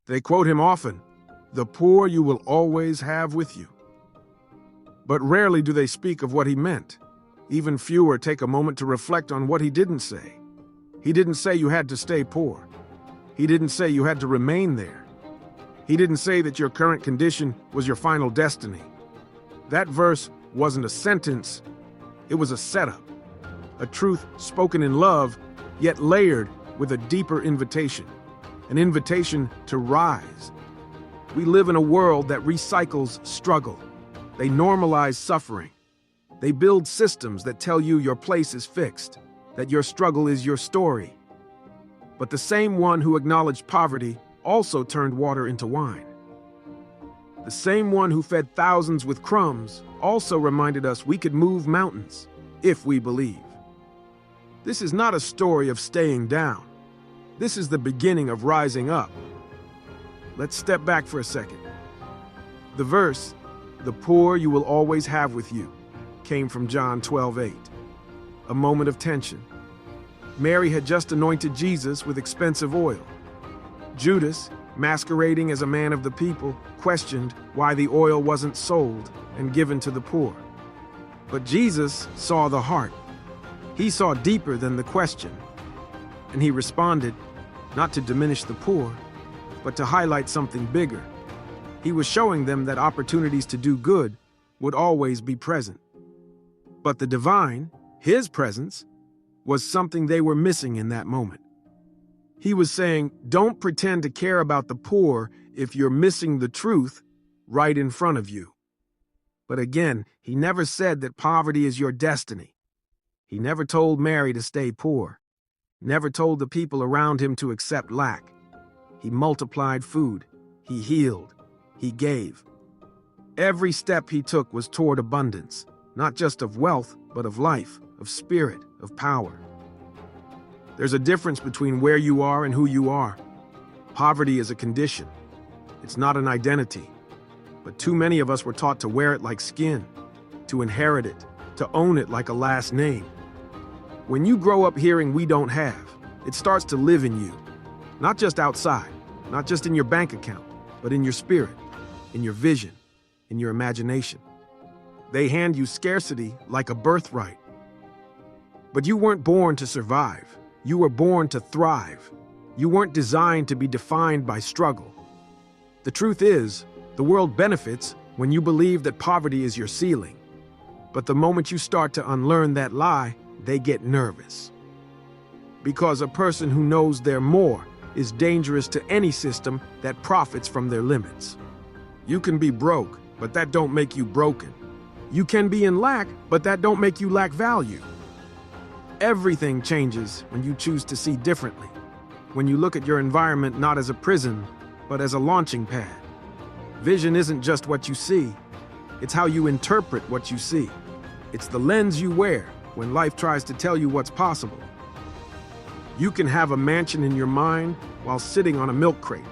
They quote him often, "The poor you will always have with you." But rarely do they speak of what he meant. Even fewer take a moment to reflect on what he didn't say. He didn't say you had to stay poor. He didn't say you had to remain there. He didn't say that your current condition was your final destiny. That verse wasn't a sentence, it was a setup. A truth spoken in love, yet layered with a deeper invitation. An invitation to rise. We live in a world that recycles struggle. They normalize suffering. They build systems that tell you your place is fixed, that your struggle is your story. But the same one who acknowledged poverty also turned water into wine. The same one who fed thousands with crumbs also reminded us we could move mountains if we believe. This is not a story of staying down. This is the beginning of rising up. Let's step back for a second. The verse, "The poor you will always have with you," came from John 12:8. A moment of tension. Mary had just anointed Jesus with expensive oil. Judas, masquerading as a man of the people, questioned why the oil wasn't sold and given to the poor. But Jesus saw the heart. He saw deeper than the question. And he responded, not to diminish the poor, but to highlight something bigger. He was showing them that opportunities to do good would always be present. But the divine, his presence, was something they were missing in that moment. He was saying, don't pretend to care about the poor if you're missing the truth right in front of you. But again, he never said that poverty is your destiny. He never told Mary to stay poor, never told the people around him to accept lack. He multiplied food, he healed, he gave. Every step he took was toward abundance, not just of wealth, but of life, of spirit, of power. There's a difference between where you are and who you are. Poverty is a condition. It's not an identity. But too many of us were taught to wear it like skin, to inherit it, to own it like a last name. When you grow up hearing "we don't have," it starts to live in you. Not just outside, not just in your bank account, but in your spirit, in your vision, in your imagination. They hand you scarcity like a birthright. But you weren't born to survive. You were born to thrive. You weren't designed to be defined by struggle. The truth is, the world benefits when you believe that poverty is your ceiling. But the moment you start to unlearn that lie, they get nervous. Because a person who knows they're more is dangerous to any system that profits from their limits. You can be broke, but that don't make you broken. You can be in lack, but that don't make you lack value. Everything changes when you choose to see differently, when you look at your environment not as a prison, but as a launching pad. Vision isn't just what you see, it's how you interpret what you see. It's the lens you wear when life tries to tell you what's possible. You can have a mansion in your mind while sitting on a milk crate.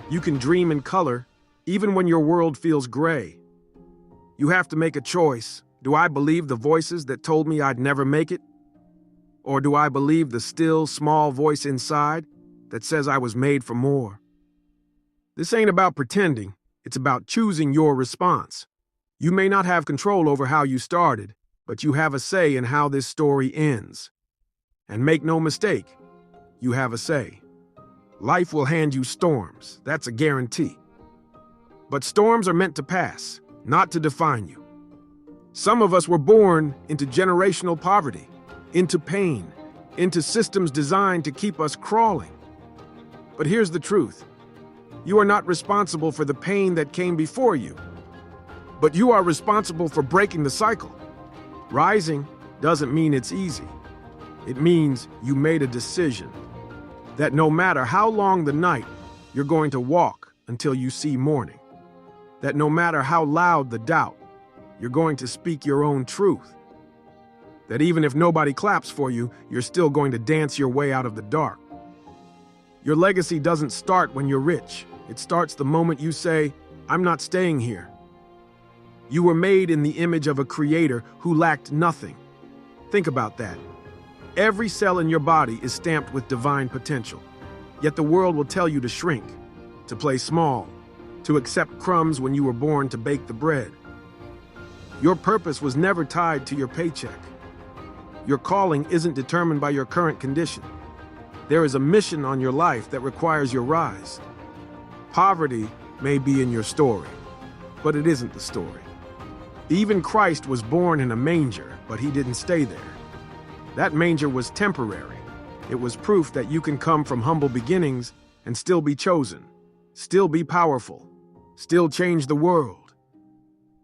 You can dream in color, even when your world feels gray. You have to make a choice. Do I believe the voices that told me I'd never make it? Or do I believe the still, small voice inside that says I was made for more? This ain't about pretending, it's about choosing your response. You may not have control over how you started, but you have a say in how this story ends. And make no mistake, you have a say. Life will hand you storms, that's a guarantee. But storms are meant to pass, not to define you. Some of us were born into generational poverty, into pain, into systems designed to keep us crawling. But here's the truth. You are not responsible for the pain that came before you, but you are responsible for breaking the cycle. Rising doesn't mean it's easy. It means you made a decision that no matter how long the night, you're going to walk until you see morning. That no matter how loud the doubt, you're going to speak your own truth. That even if nobody claps for you, you're still going to dance your way out of the dark. Your legacy doesn't start when you're rich. It starts the moment you say, "I'm not staying here." You were made in the image of a creator who lacked nothing. Think about that. Every cell in your body is stamped with divine potential. Yet the world will tell you to shrink, to play small, to accept crumbs when you were born to bake the bread. Your purpose was never tied to your paycheck. Your calling isn't determined by your current condition. There is a mission on your life that requires your rise. Poverty may be in your story, but it isn't the story. Even Christ was born in a manger, but he didn't stay there. That manger was temporary. It was proof that you can come from humble beginnings and still be chosen, still be powerful, still change the world.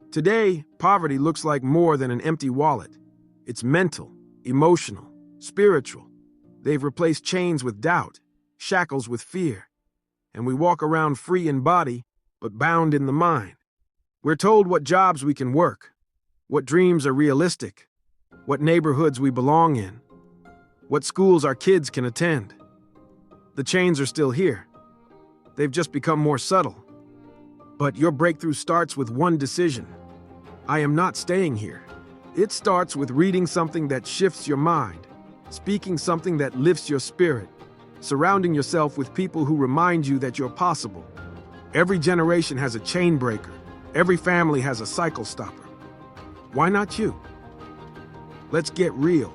Today, poverty looks like more than an empty wallet. It's mental, emotional, spiritual. They've replaced chains with doubt, shackles with fear, and we walk around free in body, but bound in the mind. We're told what jobs we can work, what dreams are realistic, what neighborhoods we belong in, what schools our kids can attend. The chains are still here. They've just become more subtle. But your breakthrough starts with one decision. I am not staying here. It starts with reading something that shifts your mind, speaking something that lifts your spirit, surrounding yourself with people who remind you that you're possible. Every generation has a chain breaker. Every family has a cycle stopper. Why not you? Let's get real.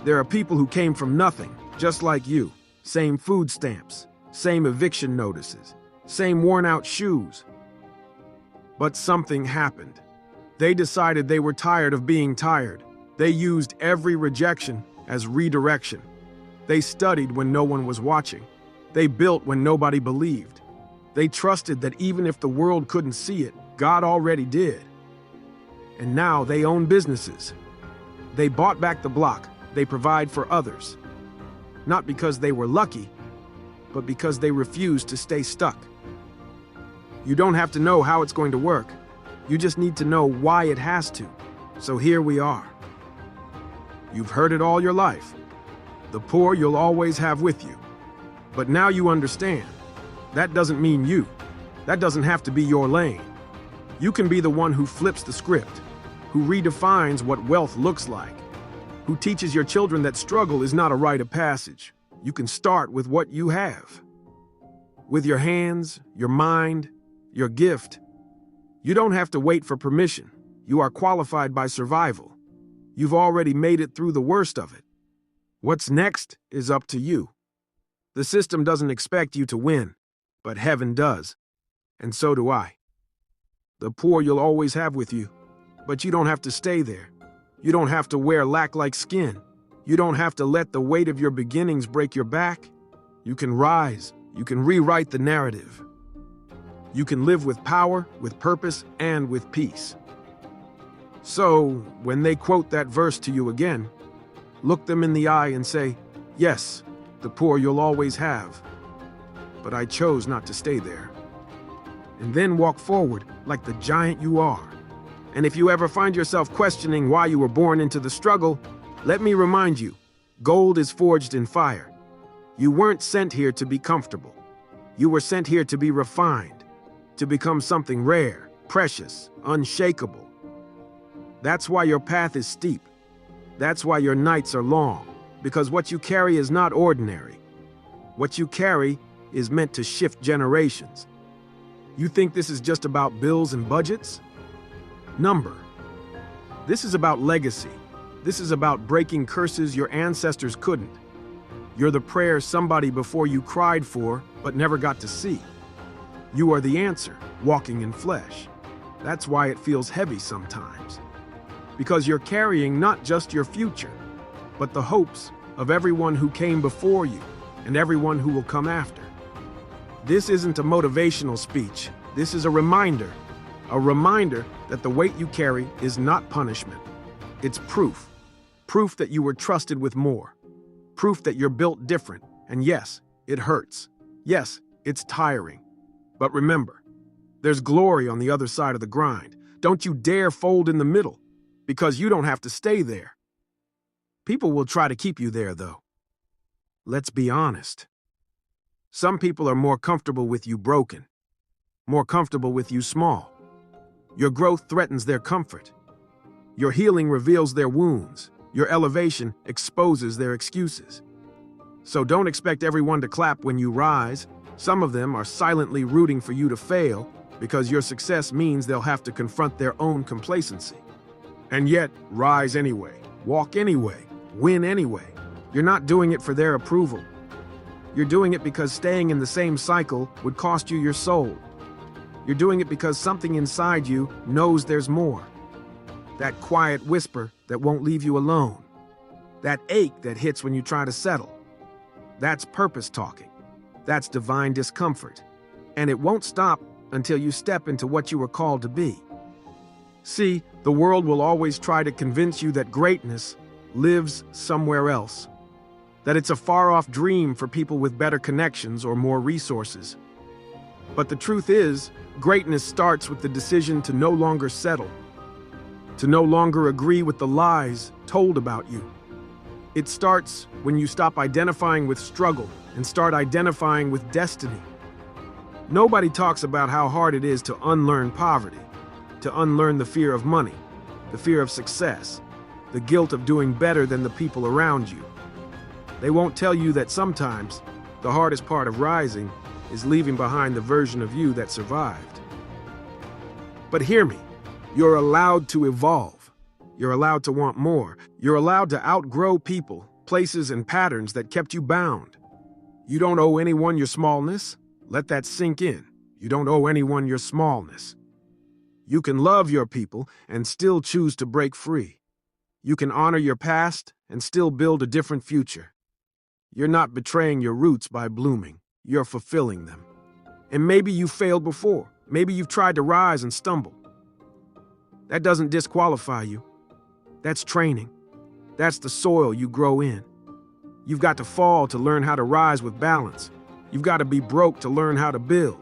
There are people who came from nothing, just like you. Same food stamps, same eviction notices, same worn-out shoes. But something happened. They decided they were tired of being tired. They used every rejection as redirection. They studied when no one was watching. They built when nobody believed. They trusted that even if the world couldn't see it, God already did. And now they own businesses. They bought back the block. They provide for others. Not because they were lucky, but because they refused to stay stuck. You don't have to know how it's going to work. You just need to know why it has to. So here we are. You've heard it all your life. The poor you'll always have with you. But now you understand. That doesn't mean you. That doesn't have to be your lane. You can be the one who flips the script, who redefines what wealth looks like, who teaches your children that struggle is not a rite of passage. You can start with what you have. With your hands, your mind, your gift. You don't have to wait for permission. You are qualified by survival. You've already made it through the worst of it. What's next is up to you. The system doesn't expect you to win, but heaven does. And so do I. The poor you'll always have with you, but you don't have to stay there. You don't have to wear lack like skin. You don't have to let the weight of your beginnings break your back. You can rise. You can rewrite the narrative. You can live with power, with purpose, and with peace. So, when they quote that verse to you again, look them in the eye and say, yes, the poor you'll always have, but I chose not to stay there. And then walk forward like the giant you are. And if you ever find yourself questioning why you were born into the struggle, let me remind you, gold is forged in fire. You weren't sent here to be comfortable. You were sent here to be refined, to become something rare, precious, unshakable. That's why your path is steep. That's why your nights are long, because what you carry is not ordinary. What you carry is meant to shift generations. You think this is just about bills and budgets? Number. This is about legacy. This is about breaking curses your ancestors couldn't. You're the prayer somebody before you cried for, but never got to see. You are the answer, walking in flesh. That's why it feels heavy sometimes. Because you're carrying not just your future, but the hopes of everyone who came before you and everyone who will come after. This isn't a motivational speech. This is a reminder that the weight you carry is not punishment. It's proof. Proof that you were trusted with more. Proof that you're built different. And yes, it hurts. Yes, it's tiring. But remember, there's glory on the other side of the grind. Don't you dare fold in the middle, because you don't have to stay there. People will try to keep you there, though. Let's be honest. Some people are more comfortable with you broken, more comfortable with you small. Your growth threatens their comfort. Your healing reveals their wounds. Your elevation exposes their excuses. So don't expect everyone to clap when you rise. Some of them are silently rooting for you to fail because your success means they'll have to confront their own complacency. And yet, rise anyway, walk anyway, win anyway. You're not doing it for their approval. You're doing it because staying in the same cycle would cost you your soul. You're doing it because something inside you knows there's more. That quiet whisper that won't leave you alone. That ache that hits when you try to settle. That's purpose talking. That's divine discomfort. And it won't stop until you step into what you were called to be. See, the world will always try to convince you that greatness lives somewhere else. That it's a far-off dream for people with better connections or more resources. But the truth is, greatness starts with the decision to no longer settle, to no longer agree with the lies told about you. It starts when you stop identifying with struggle and start identifying with destiny. Nobody talks about how hard it is to unlearn poverty, to unlearn the fear of money, the fear of success, the guilt of doing better than the people around you. They won't tell you that sometimes the hardest part of rising is leaving behind the version of you that survived. But hear me, you're allowed to evolve. You're allowed to want more. You're allowed to outgrow people, places, and patterns that kept you bound. You don't owe anyone your smallness. Let that sink in. You don't owe anyone your smallness. You can love your people and still choose to break free. You can honor your past and still build a different future. You're not betraying your roots by blooming. You're fulfilling them. And maybe you failed before. Maybe you've tried to rise and stumble. That doesn't disqualify you. That's training. That's the soil you grow in. You've got to fall to learn how to rise with balance. You've got to be broke to learn how to build.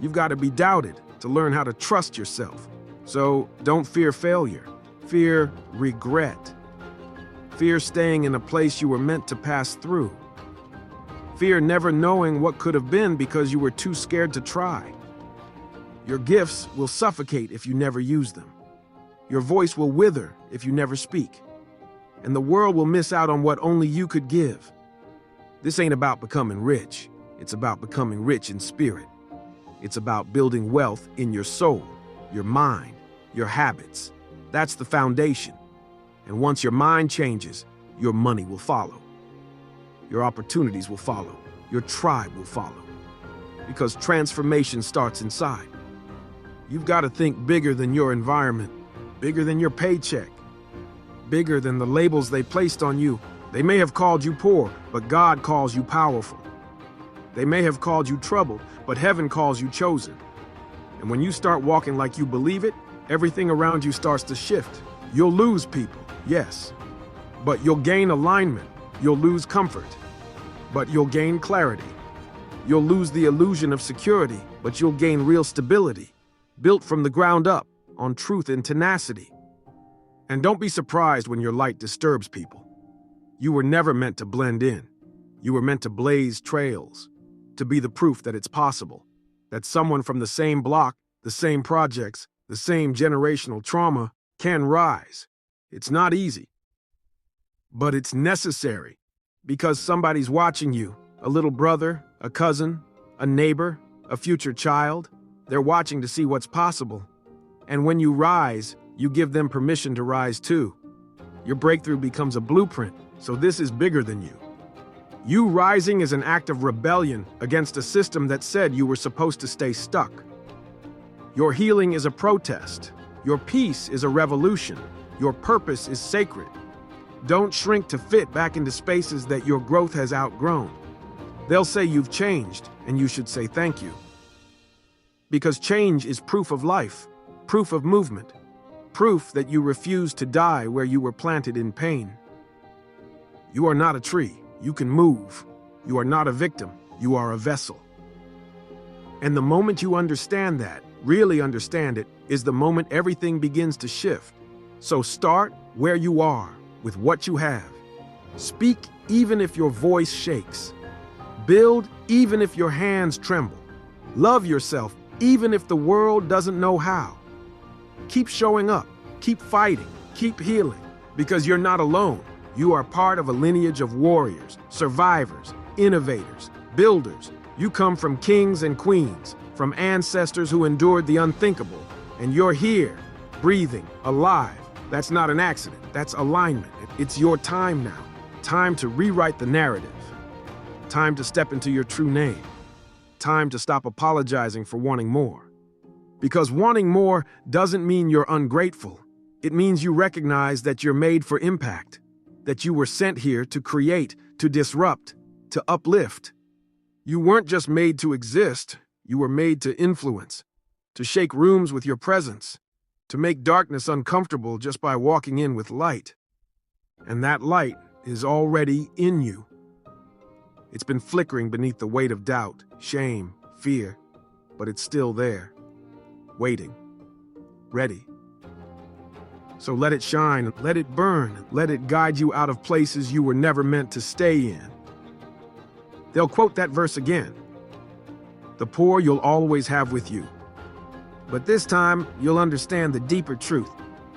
You've got to be doubted to learn how to trust yourself. So don't fear failure. Fear regret. Fear staying in a place you were meant to pass through. Fear never knowing what could have been because you were too scared to try. Your gifts will suffocate if you never use them. Your voice will wither if you never speak. And the world will miss out on what only you could give. This ain't about becoming rich. It's about becoming rich in spirit. It's about building wealth in your soul, your mind, your habits. That's the foundation. And once your mind changes, your money will follow. Your opportunities will follow. Your tribe will follow. Because transformation starts inside. You've got to think bigger than your environment, bigger than your paycheck, bigger than the labels they placed on you. They may have called you poor, but God calls you powerful. They may have called you troubled, but heaven calls you chosen. And when you start walking like you believe it, everything around you starts to shift. You'll lose people, yes, but you'll gain alignment. You'll lose comfort, but you'll gain clarity. You'll lose the illusion of security, but you'll gain real stability, built from the ground up on truth and tenacity. And don't be surprised when your light disturbs people. You were never meant to blend in. You were meant to blaze trails, to be the proof that it's possible, that someone from the same block, the same projects, the same generational trauma can rise. It's not easy, but it's necessary because somebody's watching you, a little brother, a cousin, a neighbor, a future child. They're watching to see what's possible. And when you rise, you give them permission to rise too. Your breakthrough becomes a blueprint, so this is bigger than you. You rising is an act of rebellion against a system that said you were supposed to stay stuck. Your healing is a protest. Your peace is a revolution. Your purpose is sacred. Don't shrink to fit back into spaces that your growth has outgrown. They'll say you've changed, and you should say thank you. Because change is proof of life, proof of movement, proof that you refuse to die where you were planted in pain. You are not a tree. You can move. You are not a victim. You are a vessel. And the moment you understand that, really understand it, is the moment everything begins to shift. So start where you are, with what you have. Speak even if your voice shakes. Build even if your hands tremble. Love yourself even if the world doesn't know how. Keep showing up, keep fighting, keep healing, because you're not alone. You are part of a lineage of warriors, survivors, innovators, builders, You come from kings and queens, from ancestors who endured the unthinkable, and you're here, breathing, alive. That's not an accident, that's alignment. It's your time now. Time to rewrite the narrative. Time to step into your true name. Time to stop apologizing for wanting more. Because wanting more doesn't mean you're ungrateful. It means you recognize that you're made for impact, that you were sent here to create, to disrupt, to uplift. You weren't just made to exist, you were made to influence, to shake rooms with your presence, to make darkness uncomfortable just by walking in with light. And that light is already in you. It's been flickering beneath the weight of doubt, shame, fear, but it's still there, waiting, ready. So let it shine, let it burn, let it guide you out of places you were never meant to stay in. They'll quote that verse again. The poor you'll always have with you. But this time, you'll understand the deeper truth.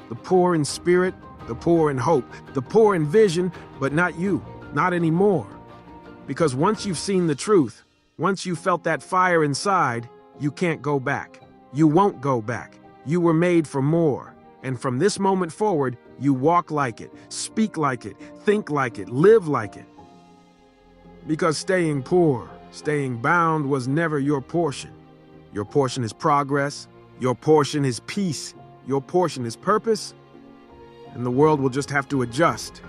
The poor in spirit, the poor in hope, the poor in vision, but not you, not anymore. Because once you've seen the truth, once you felt that fire inside, you can't go back. You won't go back. You were made for more. And from this moment forward, you walk like it, speak like it, think like it, live like it. Because staying poor, staying bound was never your portion. Your portion is progress. Your portion is peace. Your portion is purpose. And the world will just have to adjust.